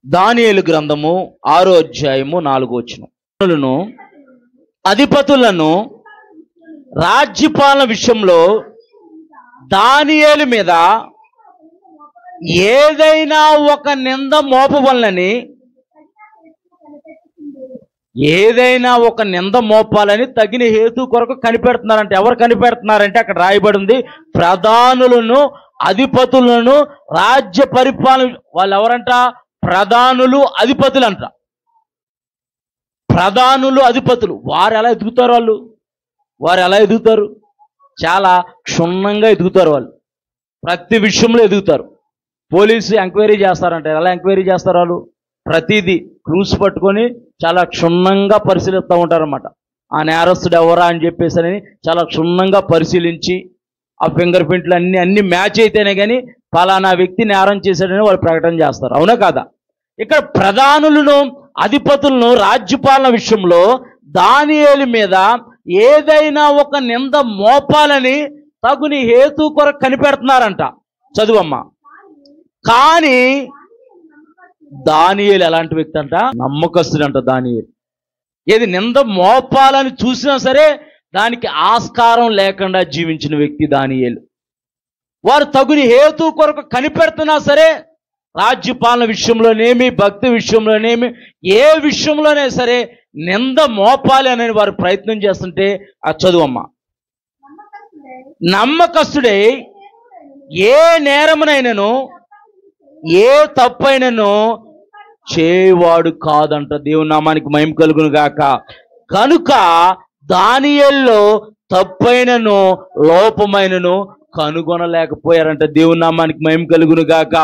దానియేలు గ్రంథము 6వ అధ్యాయము 4వ వచనం. అధిపతులను రాజ్యపాలన విషయంలో దానియేలు మీద ఏదైనా ఒక నింద మోపవలనని, ఏదైనా ఒక నింద మోపాలని తగిన హేతు కొరకు కనిపెడుతున్నారంటే, ఎవరు కనిపెడుతున్నారంటే అక్కడ రాయబడి ఉంది, ప్రధానులను అధిపతులను రాజ్య పరిపాలన. వాళ్ళు ఎవరంట? ప్రధానులు అధిపతులు అంట. ప్రధానులు అధిపతులు. వారు ఎలా ఎదుగుతారు? వారు ఎలా ఎదుగుతారు? చాలా క్షుణ్ణంగా ఎదుగుతారు. వాళ్ళు ప్రతి విషయంలో ఎదుగుతారు. పోలీసు ఎంక్వైరీ చేస్తారంట. ఎలా ఎంక్వైరీ చేస్తారు? వాళ్ళు ప్రతిదీ క్రూస్ పట్టుకొని చాలా క్షుణ్ణంగా పరిశీలిస్తూ ఉంటారన్నమాట. ఆ నేరస్తుడు ఎవరా అని చెప్పేసి చాలా క్షుణ్ణంగా పరిశీలించి ఆ ఫింగర్ ప్రింట్లు అన్ని మ్యాచ్ అయితేనే కానీ ఫలానా వ్యక్తి నేరం చేశాడని వాళ్ళు ప్రకటన చేస్తారు. అవునా కాదా? ఇక్కడ ప్రధానులను అధిపతులను రాజ్యపాలన విషయంలో దానియేలు మీద ఏదైనా ఒక నింద మోపాలని తగుని హేతు కొరకు కనిపెడుతున్నారంట. చదువమ్మా. కానీ దానియేలు ఎలాంటి వ్యక్తి అంట? నమ్మకస్తుడంట దానియేలు. ఏది నింద మోపాలని చూసినా సరే దానికి ఆస్కారం లేకుండా జీవించిన వ్యక్తి దానియేలు. వారు తగుని హేతు కొరకు కనిపెడుతున్నా సరే రాజ్యపాలన విషయంలోనేమి, భక్తి విషయంలోనేమి, ఏ విషయంలోనే సరే నింద మోపాలి అని వారు ప్రయత్నం చేస్తుంటే ఆ చదువమ్మా. నమ్మకస్తుడై ఏ నేరమునైనను ఏ తప్పైనను చేయవాడు కాదంట. దేవుని నామానికి మహిమ కలుగును గాక. కనుక దానియేలులో తప్పైనను లోపమైనను కనుగొనలేకపోయారంట. దేవుని నామానికి మహిమ కలుగును గాక.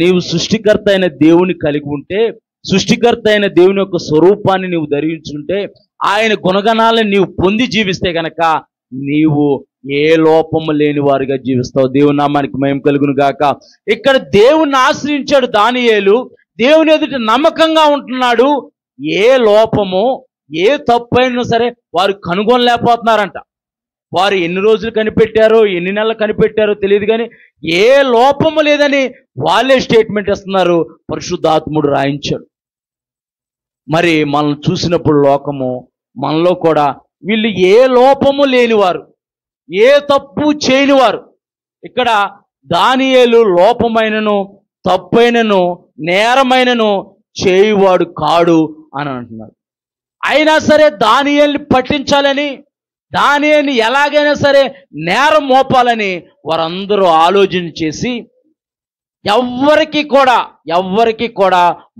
నీవు సృష్టికర్త అయిన దేవుని కలిగి ఉంటే, సృష్టికర్త అయిన దేవుని యొక్క స్వరూపాన్ని నీవు ధరించుంటే, ఆయన గుణగణాలను నీవు పొంది జీవిస్తే గనక నీవు ఏ లోపము లేని వారిగా జీవిస్తావు. దేవుని నామానికి మహిమ కలుగును గాక. ఇక్కడ దేవుణ్ణి ఆశ్రయించాడు దానియేలు. దేవుని ఎదుట నమ్మకంగా ఉంటున్నాడు. ఏ లోపము ఏ తప్పైనా సరే వారు కనుగొనలేకపోతున్నారంట. వారు ఎన్ని రోజులు కనిపెట్టారో, ఎన్ని నెలలు కనిపెట్టారో తెలియదు, కానీ ఏ లోపము లేదని వాళ్ళే స్టేట్మెంట్ ఇస్తున్నారు. పరిశుద్ధాత్ముడు రాయించాడు. మరి మనం చూసినప్పుడు లోకము మనలో కూడా వీళ్ళు ఏ లోపము లేనివారు, ఏ తప్పు చేయనివారు. ఇక్కడ దానియేలు లోపమైనను తప్పైనను నేరమైనను చేయువాడు కాడు అని అంటున్నారు. అయినా సరే దానియేలుని పట్టించాలని, దానియేలుని ఎలాగైనా సరే నేరం మోపాలని వారందరూ ఆలోచన చేసి ఎవ్వరికి కూడా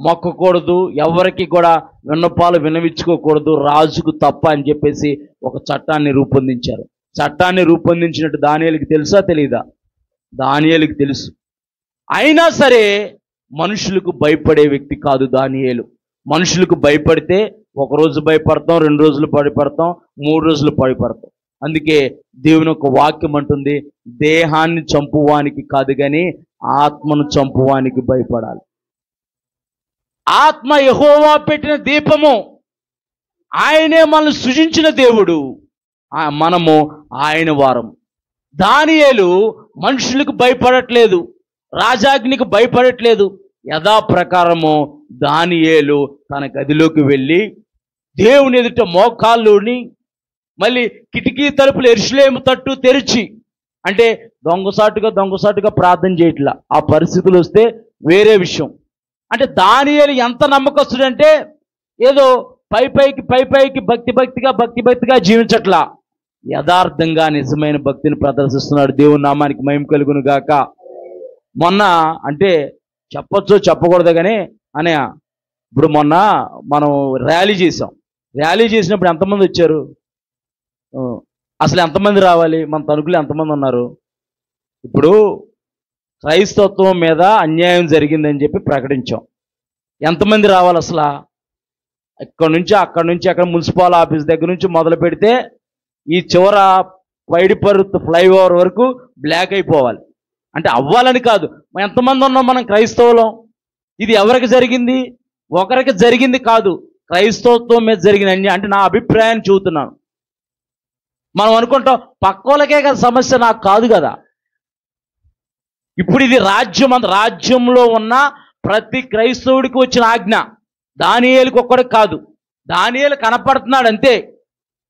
మొక్కకూడదు, ఎవరికి కూడా విన్నపాలు విన్నవించుకోకూడదు, రాజుకు తప్ప అని చెప్పేసి ఒక చట్టాన్ని రూపొందించారు. చట్టాన్ని రూపొందించినట్టు దానియేలుకి తెలుసా తెలీదా? దానియేలుకి తెలుసు. అయినా సరే మనుషులకు భయపడే వ్యక్తి కాదు దానియేలు. మనుషులకు భయపడితే ఒకరోజు భయపడతాం, 2 రోజులు భయపడతాం, 3 రోజులు భయపడతాం. అందుకే దేవుని యొక్క వాక్యం అంటుంది, దేహాన్ని చంపువానికి కాదు కానీ ఆత్మను చంపువానికి భయపడాలి. ఆత్మ యెహోవా పెట్టిన దీపము. ఆయనే మనల్ని సృజించిన దేవుడు, మనము ఆయన వారం. దానియేలు మనుషులకు భయపడట్లేదు, రాజాగ్నికి భయపడట్లేదు. యథాప్రకారము దానియేలు తన గదిలోకి వెళ్ళి దేవుని ఎదుట మోకాళ్ళుని, మళ్ళీ కిటికీ తలుపులు యెరూషలేము తట్టు తెరిచి, అంటే దొంగసాటుగా ప్రార్థన చేయట్లా. ఆ పరిస్థితులు వస్తే వేరే విషయం. అంటే దానియేలు ఎంత నమ్మకస్తుడంటే ఏదో పైపైకి భక్తిగా జీవించట్లా, యథార్థంగా నిజమైన భక్తిని ప్రదర్శిస్తున్నాడు. దేవుని నామానికి మహిమ కలుగును గాక. మొన్న అంటే చెప్పొచ్చో చెప్పకూడదు కానీ అనయ్య, ఇప్పుడు మొన్న మనం ర్యాలీ చేసాం. ర్యాలీ చేసినప్పుడు ఎంతమంది వచ్చారు? అసలు ఎంతమంది రావాలి? మన తణుకులు ఎంతమంది ఉన్నారు? ఇప్పుడు క్రైస్తత్వం మీద అన్యాయం జరిగిందని చెప్పి ప్రకటించాం. ఎంతమంది రావాలి అసలు? అక్కడ నుంచి అక్కడ మున్సిపల్ ఆఫీస్ దగ్గర నుంచి మొదలు పెడితే ఈ చివర పైడిపర్రు ఫ్లైఓవర్ వరకు బ్లాక్ అయిపోవాలి. అంటే అవ్వాలని కాదు, ఎంతమంది ఉన్నాం మనం క్రైస్తవులం? ఇది ఎవరికి జరిగింది? ఒకరికి జరిగింది కాదు, క్రైస్తవత్వం మీద జరిగిన అన్యాయం. అంటే నా అభిప్రాయాన్ని చెబుతున్నాను. మనం అనుకుంటాం పక్కోళ్ళకే కదా సమస్య, నాకు కాదు కదా. ఇప్పుడు ఇది రాజ్యంలో ఉన్న ప్రతి క్రైస్తవుడికి వచ్చిన ఆజ్ఞ, దానియేలుకి ఒక్కడికి కాదు. దానియేలు కనపడుతున్నాడు అంతే,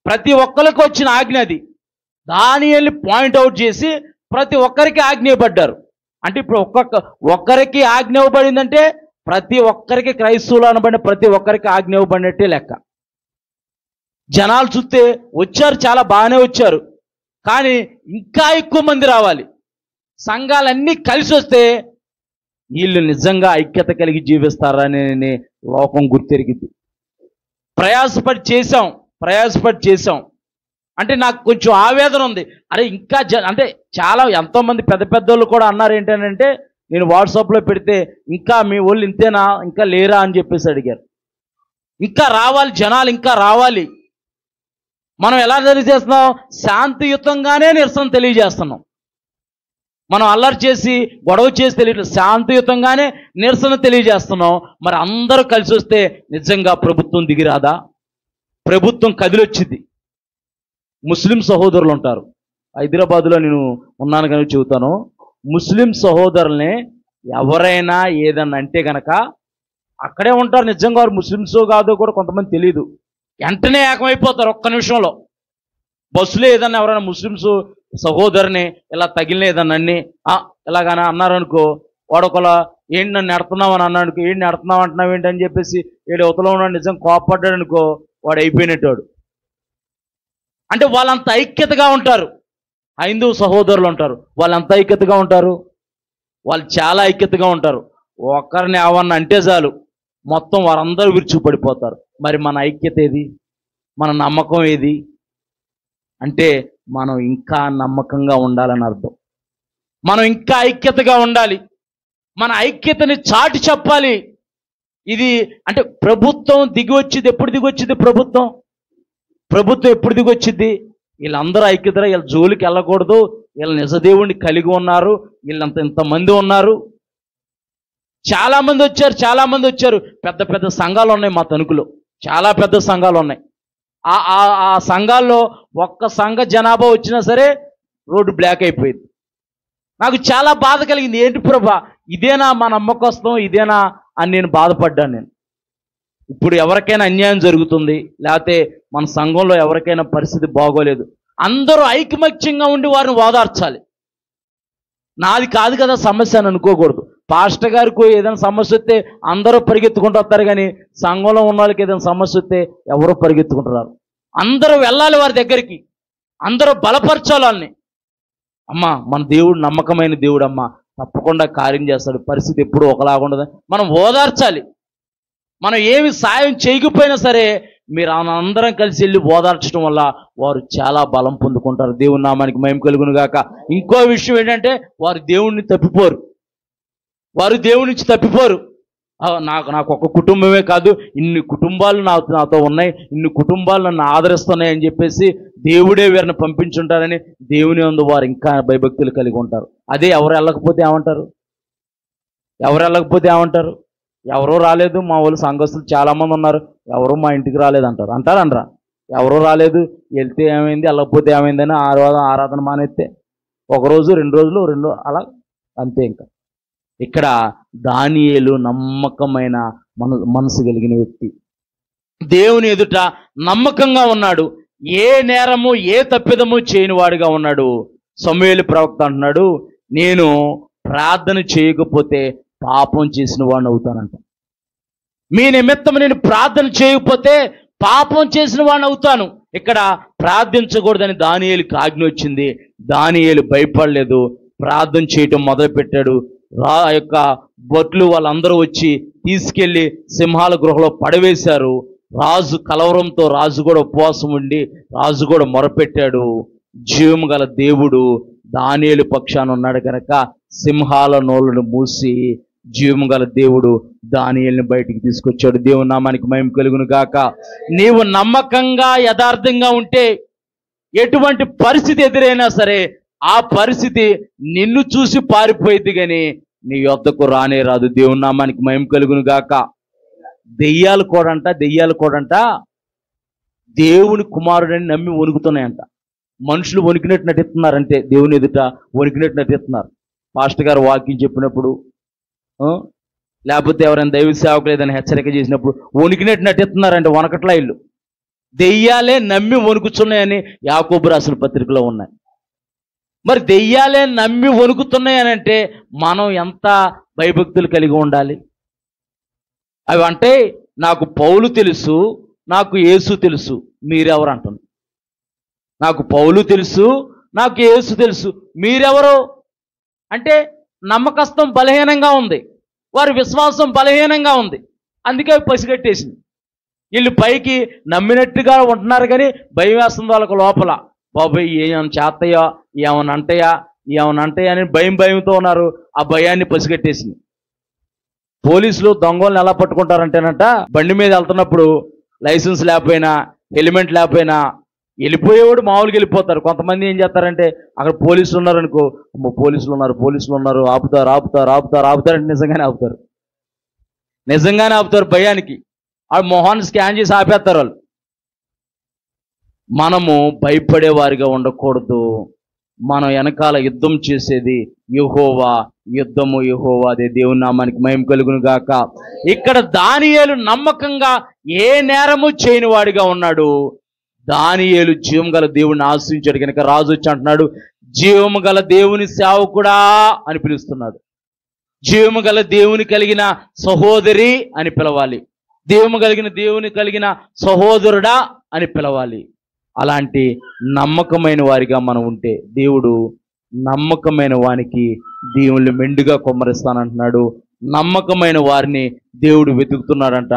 ప్రతి ఒక్కరికి వచ్చిన ఆజ్ఞ అది. దానియేలుని పాయింట్అవుట్ చేసి ప్రతి ఒక్కరికి ఆజ్ఞపడ్డారు. అంటే ఇప్పుడు ఒక్కరికి ఆజ్ఞ ఇవ్వబడిందంటే ప్రతి ఒక్కరికి, క్రైస్తవులు అనబడిన ప్రతి ఒక్కరికి ఆజ్ఞ ఇవ్వబడినట్టే లెక్క. జనాలు చూస్తే వచ్చారు, చాలా బాగానే వచ్చారు, కానీ ఇంకా ఎక్కువ మంది రావాలి. సంఘాలన్నీ కలిసి వస్తే వీళ్ళు నిజంగా ఐక్యత కలిగి జీవిస్తారని లోకం గుర్తెరిగింది. ప్రయాసపడి చేశాం అంటే నాకు కొంచెం ఆవేదన ఉంది. అరే ఇంకా అంటే చాలా ఎంతోమంది పెద్ద పెద్దోళ్ళు కూడా అన్నారు ఏంటంటే, నేను వాట్సాప్లో పెడితే ఇంకా మీ వాళ్ళు ఇంతేనా, ఇంకా లేరా అని చెప్పేసి అడిగారు. ఇంకా రావాలి జనాలు, ఇంకా రావాలి. మనం ఎలా తెలియజేస్తున్నాం? శాంతియుతంగానే నిరసన తెలియజేస్తున్నాం. మనం అల్లరి చేసి గొడవ చేసి తెలియట్లేదు, శాంతియుతంగానే నిరసన తెలియజేస్తున్నాం. మరి అందరూ కలిసి వస్తే నిజంగా ప్రభుత్వం దిగిరాదా? ప్రభుత్వం కదిలొచ్చింది. ముస్లిం సహోదరులు ఉంటారు, హైదరాబాద్లో నేను ఉన్నాను కనుక చెబుతాను. ముస్లిం సహోదరుల్ని ఎవరైనా ఏదన్నా అంటే కనుక అక్కడే ఉంటారు. నిజంగా వారు ముస్లిమ్సో కాదో కూడా కొంతమంది తెలియదు, వెంటనే ఏకమైపోతారు ఒక్క నిమిషంలో. బస్సులో ఏదన్నా ఎవరైనా ముస్లిమ్స్ సహోదరుని ఇలా తగిలిన ఏదన్నా ఇలాగానే అన్నారనుకో, వాడొకలా ఏంటి నన్ను నెడుతున్నావు అని అన్నాడుకో, ఏంటి నెడుతున్నావు అంటున్నావు ఏంటి అని చెప్పేసి ఏడు అవతల ఉన్నాడు నిజం కోపడ్డాడు అనుకో, వాడు అయిపోయినట్టాడు. అంటే వాళ్ళంత ఐక్యతగా ఉంటారు. హైందవ సహోదరులు ఉంటారు, వాళ్ళంత ఐక్యతగా ఉంటారు, వాళ్ళు చాలా ఐక్యతగా ఉంటారు. ఒకరిని ఏమన్నా అంటే చాలు మొత్తం వారందరూ విరుచుకుపడిపోతారు. మరి మన ఐక్యత ఏది? మన నమ్మకం ఏది? అంటే మనం ఇంకా నమ్మకంగా ఉండాలని అర్థం. మనం ఇంకా ఐక్యతగా ఉండాలి, మన ఐక్యతని చాటి చెప్పాలి. ఇది అంటే ప్రభుత్వం దిగి వచ్చింది. ఎప్పుడు దిగి వచ్చింది ప్రభుత్వం ఎప్పుడు దిగి వచ్చింది? వీళ్ళందరూ ఐక్యత, వీళ్ళ జోలికి వెళ్ళకూడదు, వీళ్ళ నిజదేవుడిని కలిగి ఉన్నారు, వీళ్ళంత ఇంతమంది ఉన్నారు. చాలామంది వచ్చారు. పెద్ద పెద్ద సంఘాలు ఉన్నాయి మా తణుకులో, చాలా పెద్ద సంఘాలు ఉన్నాయి. ఆ సంఘాల్లో ఒక్క సంఘ జనాభా వచ్చినా సరే రోడ్డు బ్లాక్ అయిపోయింది. నాకు చాలా బాధ కలిగింది. ఏంటి ప్రభా, ఇదేనా మా నమ్మకస్తం, ఇదేనా అని నేను బాధపడ్డాను. నేను ఇప్పుడు ఎవరికైనా అన్యాయం జరుగుతుంది, లేకపోతే మన సంఘంలో ఎవరికైనా పరిస్థితి బాగోలేదు, అందరూ ఐకమత్యంగా ఉండి వారిని ఓదార్చాలి. నాది కాదు కదా సమస్య అని అనుకోకూడదు. పాస్టర్ గారికి ఏదైనా సమస్య వస్తే అందరూ పరిగెత్తుకుంటూ వస్తారు, కానీ సంఘంలో ఉన్న వాళ్ళకి ఏదైనా సమస్య వస్తే ఎవరో పరిగెత్తుకుంటున్నారు. అందరూ వెళ్ళాలి వారి దగ్గరికి, అందరూ బలపరచాలి వాళ్ళని. అమ్మా మన దేవుడు నమ్మకమైన దేవుడు, అమ్మా తప్పకుండా కార్యం చేస్తాడు, పరిస్థితి ఎప్పుడూ ఒకలాగా ఉండదు. మనం ఓదార్చాలి. మనం ఏమి సాయం చేయకపోయినా సరే మీరు అందరం కలిసి వెళ్ళి ఓదార్చడం వల్ల వారు చాలా బలం పొందుకుంటారు. దేవుని నామానికి మహిమ కలుగును గాక. ఇంకో విషయం ఏంటంటే వారు దేవుణ్ణి తప్పిపోరు, వారు దేవుని నుంచి తప్పిపోరు. నాకు ఒక కుటుంబమే కాదు, ఇన్ని కుటుంబాలు నాతో ఉన్నాయి, ఇన్ని కుటుంబాలు నన్ను ఆదరిస్తున్నాయి అని చెప్పేసి దేవుడే వీరిని పంపించుంటారని దేవుని యందు వారు ఇంకా భయభక్తులు కలిగి ఉంటారు. అదే ఎవరు వెళ్ళకపోతే ఏమంటారు? ఎవరో రాలేదు, మా వాళ్ళు సంఘస్థులు చాలామంది ఉన్నారు, ఎవరు మా ఇంటికి రాలేదంటారు. అంటారనరా? ఎవరో రాలేదు, వెళ్తే ఏమైంది, వెళ్ళకపోతే ఏమైందని ఆరాధన మానేస్తే ఒకరోజు 2 రోజులు అలా అంతే. ఇంకా ఇక్కడ దానియేలు నమ్మకమైన మనసు కలిగిన వ్యక్తి, దేవుని ఎదుట నమ్మకంగా ఉన్నాడు, ఏ నేరము ఏ తప్పిదము చేయనివాడిగా ఉన్నాడు. సమూయేలు ప్రవక్త అంటున్నాడు, నేను ప్రార్థన చేయకపోతే పాపం చేసిన వాడిని అవుతానంట. మీ నిమిత్తం నేను ప్రార్థన చేయకపోతే పాపం చేసిన వాడిని అవుతాను. ఇక్కడ ప్రార్థించకూడదని దానియేలుకి ఆజ్ఞ వచ్చింది. దానియేలు భయపడలేదు, ప్రార్థన చేయటం మొదలుపెట్టాడు. యొక్క బొట్లు వాళ్ళందరూ వచ్చి తీసుకెళ్లి సింహాల గృహలో పడవేశారు. రాజు కలవరంతో రాజు కూడా ఉపవాసం ఉండి రాజు కూడా మొరపెట్టాడు. జీవము గల దేవుడు దానియేలు పక్షాన ఉన్నాడు కనుక సింహాల నోళ్ళను మూసి జీవము గల దేవుడు దానియేలుని బయటికి తీసుకొచ్చాడు. దేవుని నామానికి మహిమ కలుగును గాక. నీవు నమ్మకంగా యథార్థంగా ఉంటే ఎటువంటి పరిస్థితి ఎదురైనా సరే ఆ పరిస్థితి నిన్ను చూసి పారిపోయింది కానీ నీ యొద్దకు రానే రాదు. దేవుని నామానికి మహిమ కలుగును గాక. దెయ్యాలు కూడంట దేవుని కుమారుడని నమ్మి వణుకుతున్నాయంట. మనుషులు వణికినట్టు నటిస్తున్నారంటే దేవుని ఎదుట వణికినట్టు నటిస్తున్నారు. పాస్టర్ గారు వాక్యం చెప్పినప్పుడు లేకపోతే ఎవరైనా దైవ సేవకులు ఏదైనా హెచ్చరిక చేసినప్పుడు వణికినట్టు నటిస్తున్నారంటే వనకట్లా ఇల్లు. దెయ్యాలే నమ్మి వణుకుతున్నాయని యాకోబు రాసిన పత్రికలో ఉన్నాయి. మరి దెయ్యాలే నమ్మి వణుకుతున్నాయనంటే మనం ఎంత భయభక్తులు కలిగి ఉండాలి? అవి అంటే నాకు పౌలు తెలుసు, నాకు యేసు తెలుసు, మీరెవరు అంటుంది. నాకు పౌలు తెలుసు, నాకు యేసు తెలుసు, మీరెవరు అంటే నమ్మకస్తం బలహీనంగా ఉంది, వారి విశ్వాసం బలహీనంగా ఉంది. అందుకే పసిగట్టేసింది. వీళ్ళు పైకి నమ్మినట్టుగా ఉంటున్నారు కానీ భయం వేస్తుంది వాళ్ళకు లోపల. బాబాయ్ ఏమైనా చేస్తాయా, ఏమైనా అంటాయా అని భయంతో ఉన్నారు. ఆ భయాన్ని పసిగట్టేసింది. పోలీసులు దొంగలను ఎలా పట్టుకుంటారంటేనంట, బండి మీద వెళ్తున్నప్పుడు లైసెన్స్ లేకపోయినా హెల్మెట్ లేకపోయినా వెళ్ళిపోయేవాడు మామూలుగా వెళ్ళిపోతారు. కొంతమంది ఏం చేస్తారంటే అక్కడ పోలీసులు ఉన్నారనుకో, పోలీసులు ఉన్నారు ఆపుతారంటే నిజంగానే ఆపుతారు భయానికి. ఆ మొహాన్ని స్కాన్ చేసి ఆపేస్తారు వాళ్ళు. మనము భయపడేవారిగా ఉండకూడదు. మనం వెనకాల యుద్ధం చేసేది యెహోవా, యుద్ధము యెహోవాదే. దేవుని నామానికి మహిమ కలుగును గాక. ఇక్కడ దానియేలు నమ్మకంగా ఏ నేరము చేయని వాడిగా ఉన్నాడు. దానియేలు జీవం గల దేవుని ఆశ్రయించాడు కనుక రాజు వచ్చి అంటున్నాడు, జీవము గల దేవుని సేవకుడా అని పిలుస్తున్నాడు. జీవము గల దేవుని కలిగిన సహోదరి అని పిలవాలి, దేవుని కలిగిన సహోదరుడా అని పిలవాలి. అలాంటి నమ్మకమైన వారిగా మనం ఉంటే దేవుడు నమ్మకమైన వానికి దేవుళ్ళు మెండుగా కొమ్మరిస్తానంటున్నాడు. నమ్మకమైన వారిని దేవుడు వెతుకుతున్నాడంట.